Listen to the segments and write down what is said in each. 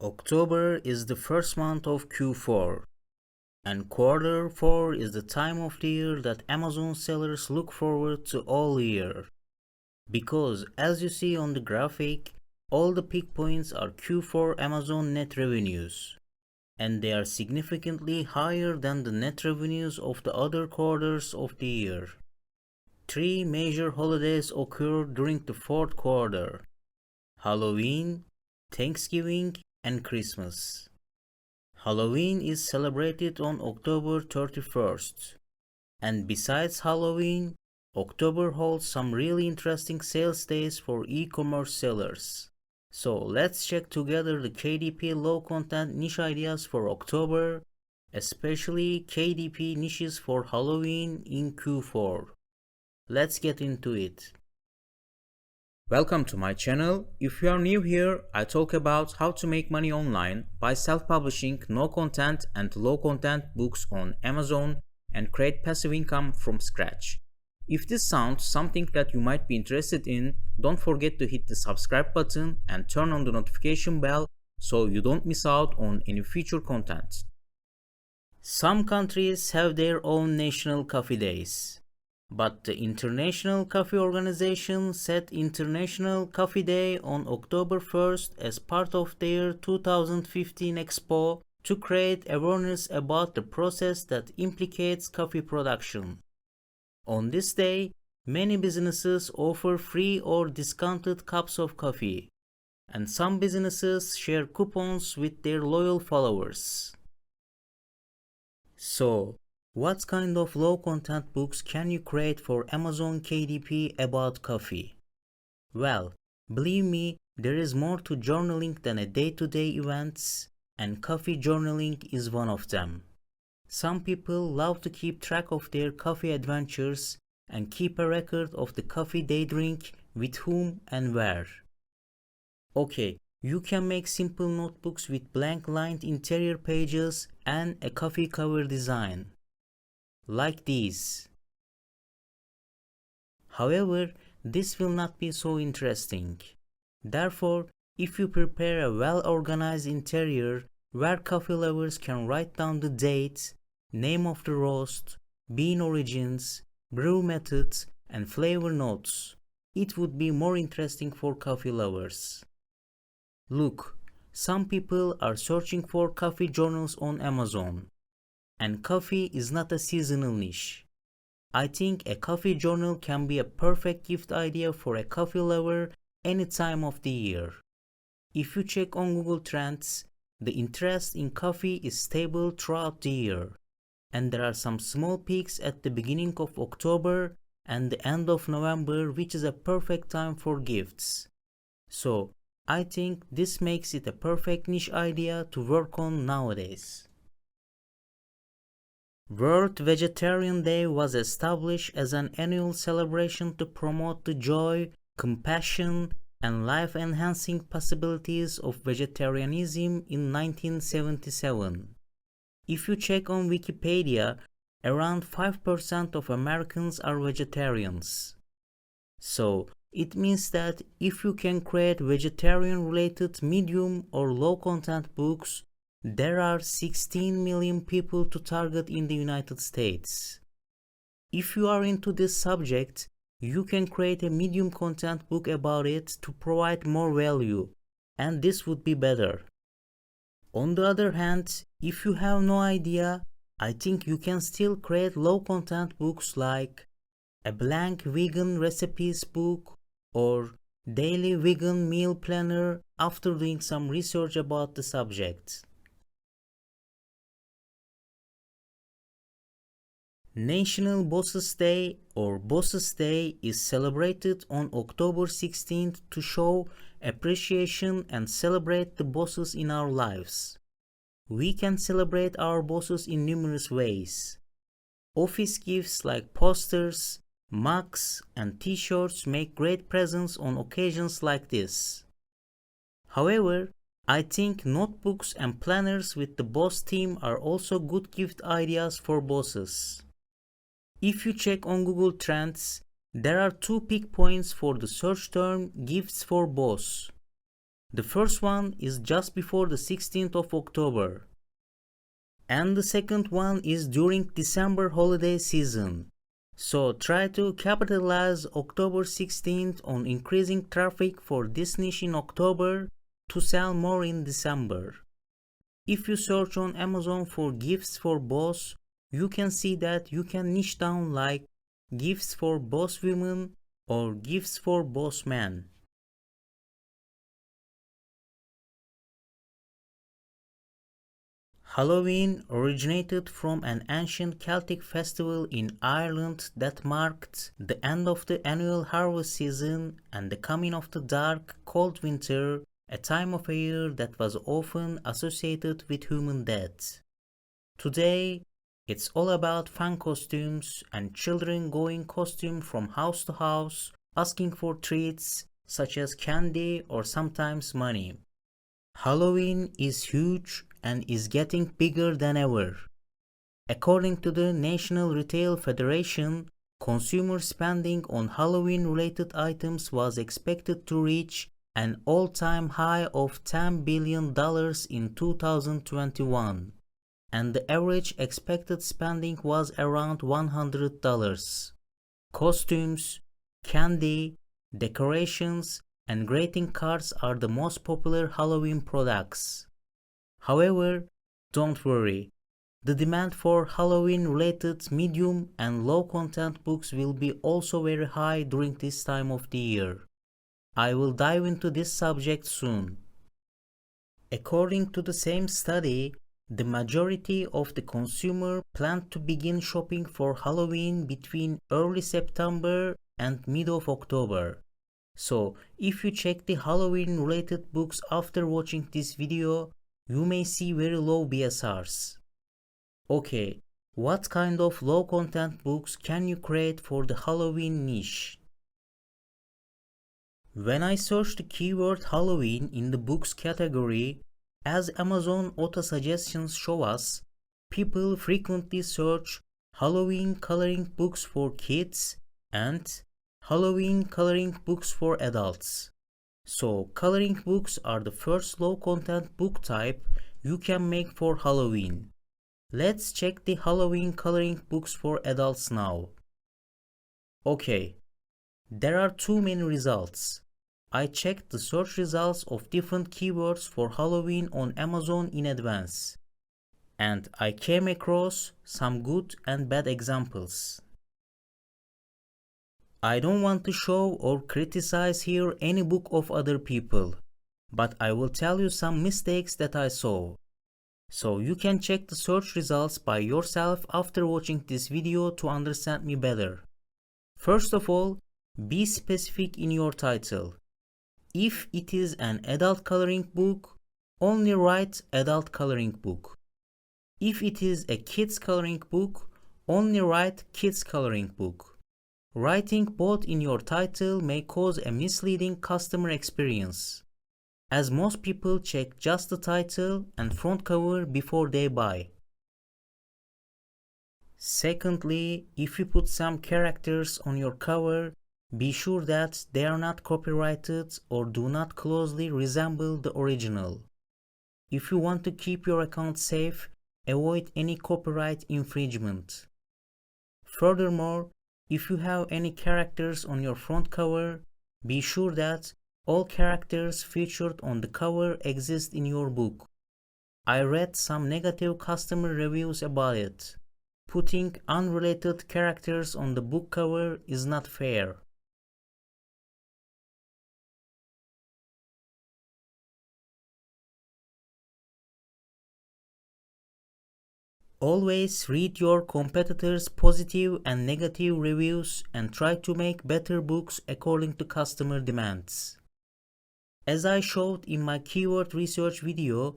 October is the first month of Q4, and quarter 4 is the time of the year that Amazon sellers look forward to all year. Because as you see on the graphic, all the peak points are Q4 Amazon net revenues, and they are significantly higher than the net revenues of the other quarters of the year. 3 major holidays occur during the fourth quarter: Halloween, Thanksgiving, and Christmas. Halloween is celebrated on October 31st. And besides Halloween, October holds some really interesting sales days for e-commerce sellers. So let's check together the KDP low content niche ideas for October, especially KDP niches for Halloween in Q4. Let's get into it. Welcome to my channel. If you are new here, I talk about how to make money online by self-publishing no content and low content books on Amazon and create passive income from scratch. If this sounds something that you might be interested in, don't forget to hit the subscribe button and turn on the notification bell so you don't miss out on any future content. Some countries have their own national coffee days. But the International Coffee Organization set International Coffee Day on October 1st as part of their 2015 Expo to create awareness about the process that implicates coffee production. On this day, many businesses offer free or discounted cups of coffee, and some businesses share coupons with their loyal followers. So, what kind of low content books can you create for Amazon KDP about coffee? Well, believe me, there is more to journaling than a day-to-day events, and coffee journaling is one of them. Some people love to keep track of their coffee adventures and keep a record of the coffee they drink, with whom and where. Okay, you can make simple notebooks with blank lined interior pages and a coffee cover design, like these. However, this will not be so interesting. Therefore, if you prepare a well-organized interior where coffee lovers can write down the date, name of the roast, bean origins, brew methods, and flavor notes, it would be more interesting for coffee lovers. Look, some people are searching for coffee journals on Amazon. And coffee is not a seasonal niche. I think a coffee journal can be a perfect gift idea for a coffee lover any time of the year. If you check on Google Trends, the interest in coffee is stable throughout the year, and there are some small peaks at the beginning of October and the end of November, which is a perfect time for gifts. So, I think this makes it a perfect niche idea to work on nowadays. World Vegetarian Day was established as an annual celebration to promote the joy, compassion, and life-enhancing possibilities of vegetarianism in 1977. If you check on Wikipedia, around 5% of Americans are vegetarians. So, it means that if you can create vegetarian-related medium or low-content books, there are 16 million people to target in the United States. If you are into this subject, you can create a medium content book about it to provide more value, and this would be better. On the other hand, if you have no idea, I think you can still create low content books like a blank vegan recipes book or daily vegan meal planner after doing some research about the subject. National Bosses Day or Bosses Day is celebrated on October 16th to show appreciation and celebrate the bosses in our lives. We can celebrate our bosses in numerous ways. Office gifts like posters, mugs, and t-shirts make great presents on occasions like this. However, I think notebooks and planners with the boss theme are also good gift ideas for bosses. If you check on Google Trends, there are 2 peak points for the search term gifts for boss. The first one is just before the 16th of October. And the second one is during December holiday season. So try to capitalize October 16th on increasing traffic for this niche in October to sell more in December. If you search on Amazon for gifts for boss, you can see that you can niche down like gifts for boss women or gifts for boss men. Halloween originated from an ancient Celtic festival in Ireland that marked the end of the annual harvest season and the coming of the dark, cold winter, a time of year that was often associated with human death. Today, it's all about fun costumes and children going costume from house to house, asking for treats such as candy or sometimes money. Halloween is huge and is getting bigger than ever. According to the National Retail Federation, consumer spending on Halloween-related items was expected to reach an all-time high of $10 billion in 2021, and the average expected spending was around $100. Costumes, candy, decorations, and greeting cards are the most popular Halloween products. However, don't worry, the demand for Halloween-related medium and low-content books will be also very high during this time of the year. I will dive into this subject soon. According to the same study, the majority of the consumer plan to begin shopping for Halloween between early September and mid of October. So, if you check the Halloween-related books after watching this video, you may see very low BSRs. Okay, what kind of low-content books can you create for the Halloween niche? When I search the keyword Halloween in the books category, as Amazon auto suggestions show us, people frequently search Halloween coloring books for kids and Halloween coloring books for adults. So, coloring books are the first low-content book type you can make for Halloween. Let's check the Halloween coloring books for adults now. Okay, there are two main results. I checked the search results of different keywords for Halloween on Amazon in advance, and I came across some good and bad examples. I don't want to show or criticize here any book of other people, but I will tell you some mistakes that I saw. So you can check the search results by yourself after watching this video to understand me better. First of all, be specific in your title. If it is an adult coloring book, only write adult coloring book. If it is a kids coloring book, only write kids coloring book. Writing both in your title may cause a misleading customer experience, as most people check just the title and front cover before they buy. Secondly, if you put some characters on your cover, be sure that they are not copyrighted or do not closely resemble the original. If you want to keep your account safe, avoid any copyright infringement. Furthermore, if you have any characters on your front cover, be sure that all characters featured on the cover exist in your book. I read some negative customer reviews about it. Putting unrelated characters on the book cover is not fair. Always read your competitors' positive and negative reviews and try to make better books according to customer demands. As I showed in my keyword research video,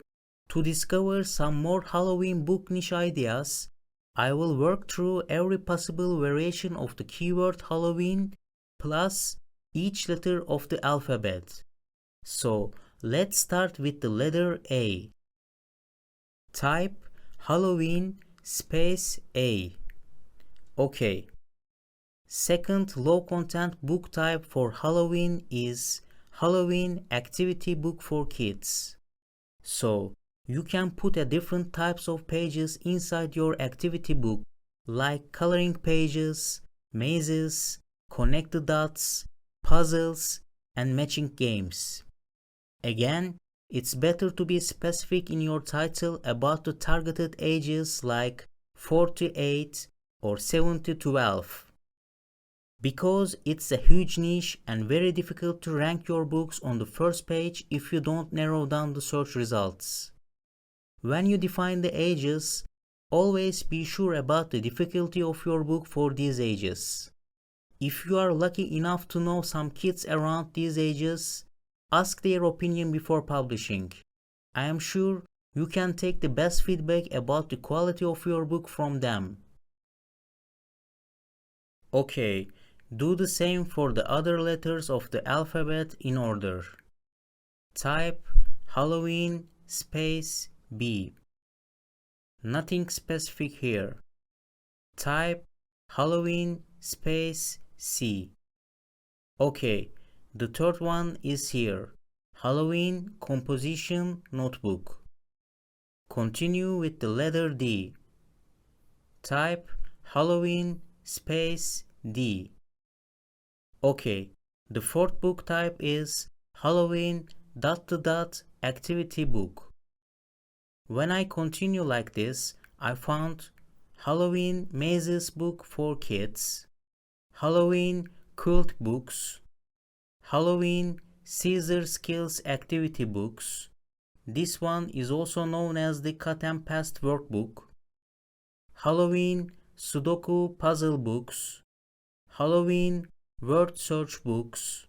to discover some more Halloween book niche ideas, I will work through every possible variation of the keyword Halloween plus each letter of the alphabet. So let's start with the letter A. Type Halloween space A. Okay. Second low content book type for Halloween is Halloween activity book for kids. So you can put a different types of pages inside your activity book, like coloring pages, mazes, connect the dots, puzzles, and matching games. Again, it's better to be specific in your title about the targeted ages like 4 to 8 or 7 to 12. Because it's a huge niche and very difficult to rank your books on the first page if you don't narrow down the search results. When you define the ages, always be sure about the difficulty of your book for these ages. If you are lucky enough to know some kids around these ages, ask their opinion before publishing. I am sure you can take the best feedback about the quality of your book from them. Okay, do the same for the other letters of the alphabet in order. Type Halloween space B. Nothing specific here. Type Halloween space C. Okay, the third one is here. Halloween composition notebook. Continue with the letter D. Type Halloween space D. Okay, the fourth book type is Halloween ... activity book. When I continue like this, I found Halloween mazes book for kids, Halloween quilt books, Halloween Caesar skills activity books. This one is also known as the cut and paste workbook, Halloween Sudoku puzzle books, Halloween word search books.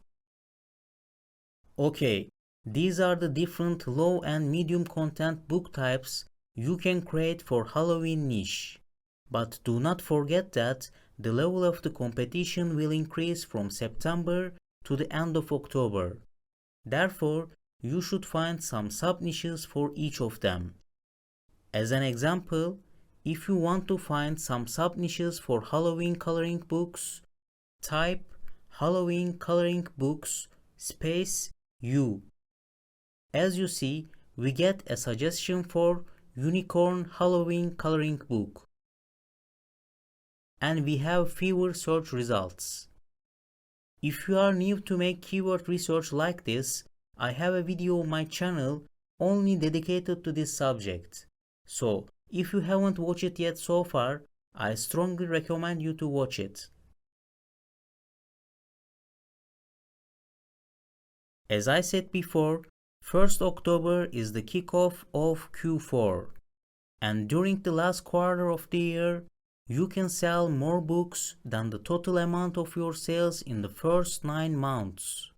Okay, these are the different low and medium content book types you can create for Halloween niche. But do not forget that the level of the competition will increase from September to the end of October. Therefore, you should find some sub-niches for each of them. As an example, if you want to find some sub-niches for Halloween coloring books, type Halloween coloring books space U. As you see, we get a suggestion for Unicorn Halloween coloring book. And we have fewer search results. If you are new to make keyword research like this, I have a video on my channel only dedicated to this subject. So, if you haven't watched it yet so far, I strongly recommend you to watch it. As I said before, 1st October is the kickoff of Q4. And during the last quarter of the year, you can sell more books than the total amount of your sales in the first 9 months.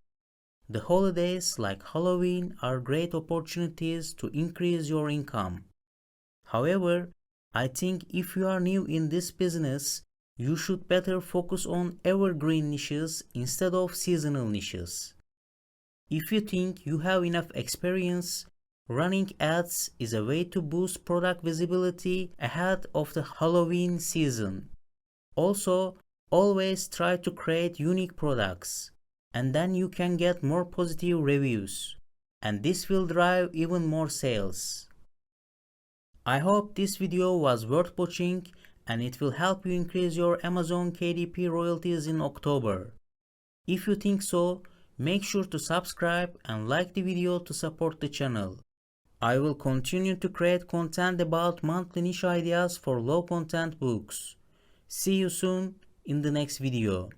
The holidays like Halloween are great opportunities to increase your income. However, I think if you are new in this business, you should better focus on evergreen niches instead of seasonal niches. If you think you have enough experience, running ads is a way to boost product visibility ahead of the Halloween season. Also, always try to create unique products, and then you can get more positive reviews, and this will drive even more sales. I hope this video was worth watching and it will help you increase your Amazon KDP royalties in October. If you think so, make sure to subscribe and like the video to support the channel. I will continue to create content about monthly niche ideas for low content books. See you soon in the next video.